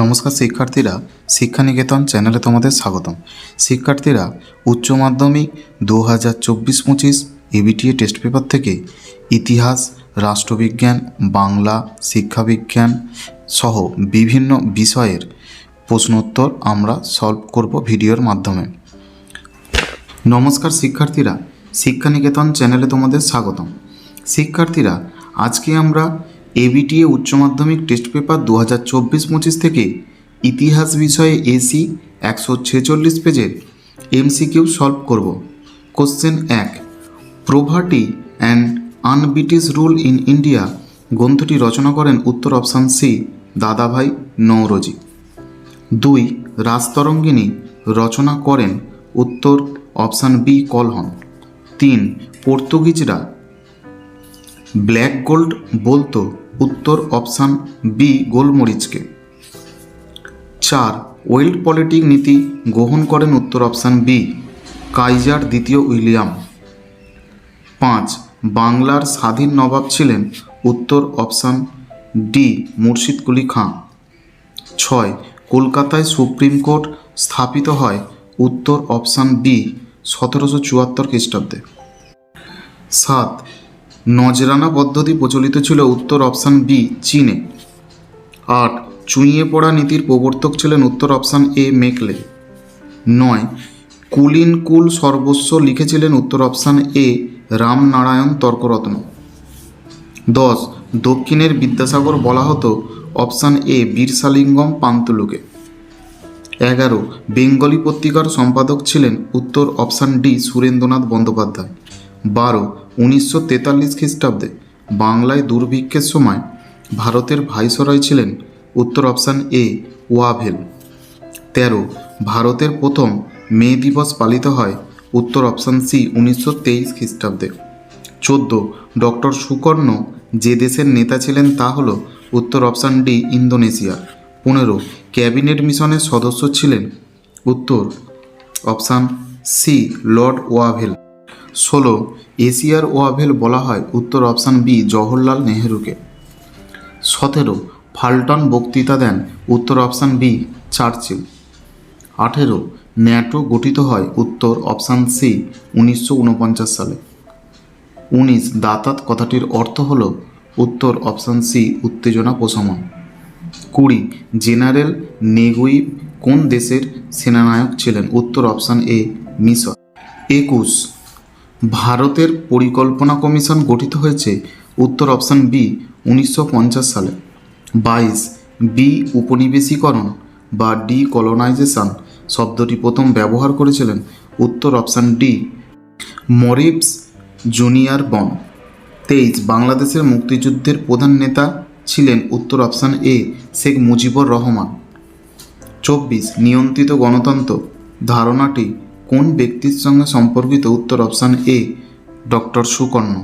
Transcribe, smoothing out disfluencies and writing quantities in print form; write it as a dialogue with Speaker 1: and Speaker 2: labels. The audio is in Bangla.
Speaker 1: নমস্কার শিক্ষার্থীরা, শিক্ষানিকেতন চ্যানেলে তোমাদের স্বাগতম। শিক্ষার্থীরা, উচ্চ মাধ্যমিক 2024-25 এবিটিএ টেস্ট পেপার থেকে ইতিহাস, রাষ্ট্রবিজ্ঞান, বাংলা, শিক্ষাবিজ্ঞান সহ বিভিন্ন বিষয়ের প্রশ্নোত্তর আমরা সলভ করব ভিডিওর মাধ্যমে। নমস্কার শিক্ষার্থীরা, শিক্ষানিকেতন চ্যানেলে তোমাদের স্বাগতম। শিক্ষার্থীরা, আজকে আমরা এবিটিএ উচ্চ মাধ্যমিক টেস্ট পেপার 2024-25 থেকে ইতিহাস বিষয়ে এসি 146 পেজের এমসিকিউ সলভ করব। Question 1, poverty and un-British rule in India গ্রন্থটি রচনা করেন উত্তর অপশান সি দাদাভাই নওরোজি। 2, রাজতরঙ্গিনী রচনা করেন উত্তর অপশান বি কলহন। 3, পর্তুগিজরা ব্ল্যাক গোল্ড বলতো উত্তর অপশান বি গোলমরিচকে। 4, ওয়েল্ড পলিটিক নীতি গ্রহণ করেন উত্তর অপশান বি কাইজার দ্বিতীয় উইলিয়াম। 5, বাংলার স্বাধীন নবাব ছিলেন উত্তর অপশান ডি মুর্শিদ কুলি খাঁ। 6, কলকাতায় সুপ্রিম কোর্ট স্থাপিত হয় উত্তর অপশান বি 1774 খ্রিস্টাব্দে। 7, নজরানা পদ্ধতি প্রচলিত ছিল উত্তর অপশান বি চীনে। 8, চুইয়ে পড়া নীতির প্রবর্তক ছিলেন উত্তর অপশান এ মেকলে। 9, কুলীন কুল সর্বস্ব লিখেছিলেন উত্তর অপশান এ রামনারায়ণ তর্করত্ন। 10, দক্ষিণের বিদ্যাসাগর বলা হতো অপশান এ বীরসালিঙ্গম পান্তুলুকে। 11, বেঙ্গলি পত্রিকার সম্পাদক ছিলেন উত্তর অপশান ডি সুরেন্দ্রনাথ বন্দ্যোপাধ্যায়। 12, 1943 খ্রিস্টাব্দে বাংলায় দুর্ভিক্ষের সময় ভারতের ভাইসরয় ছিলেন উত্তর অপশান এ ওয়াভেল। 13, ভারতের প্রথম মে দিবস পালিত হয় উত্তর অপশান সি 1923 খ্রিস্টাব্দে। 14, ডক্টর সুকর্ণ যে দেশের নেতা ছিলেন তা হল উত্তর অপশান ডি ইন্দোনেশিয়া। 15, ক্যাবিনেট মিশনের সদস্য ছিলেন উত্তর অপশান সি লর্ড ওয়াভেল। 16, এশিয়ার ওয়াভেল বলা হয় উত্তর অপশান বি জওহরলাল নেহেরুকে। 17, ফাল্টন বক্তৃতা দেন উত্তর অপশান বি চার্চিল। 18, ন্যাটো গঠিত হয় উত্তর অপশান সি 1949 সালে। 19, দাতাত কথাটির অর্থ হল উত্তর অপশান সি উত্তেজনা প্রশমন। 20, জেনারেল নেগুইভ কোন দেশের সেনানায়ক ছিলেন উত্তর অপশান এ মিশর। 21, ভারতের পরিকল্পনা কমিশন গঠিত হয়েছে উত্তর অপশান বি 1950 সালে। 22, বি উপনিবেশীকরণ বা ডিকলোনাইজেশন শব্দটি প্রথম ব্যবহার করেছিলেন উত্তর অপশান ডি মরিবস জুনিয়র বন। 23, বাংলাদেশের মুক্তিযুদ্ধের প্রধান নেতা ছিলেন উত্তর অপশান এ শেখ মুজিবুর রহমান। 24, নিয়ন্ত্রিত গণতন্ত্র ধারণাটি কোন ব্যক্তির সঙ্গে সম্পর্কিত উত্তর অপশান এ ডক্টর সুকর্ণ।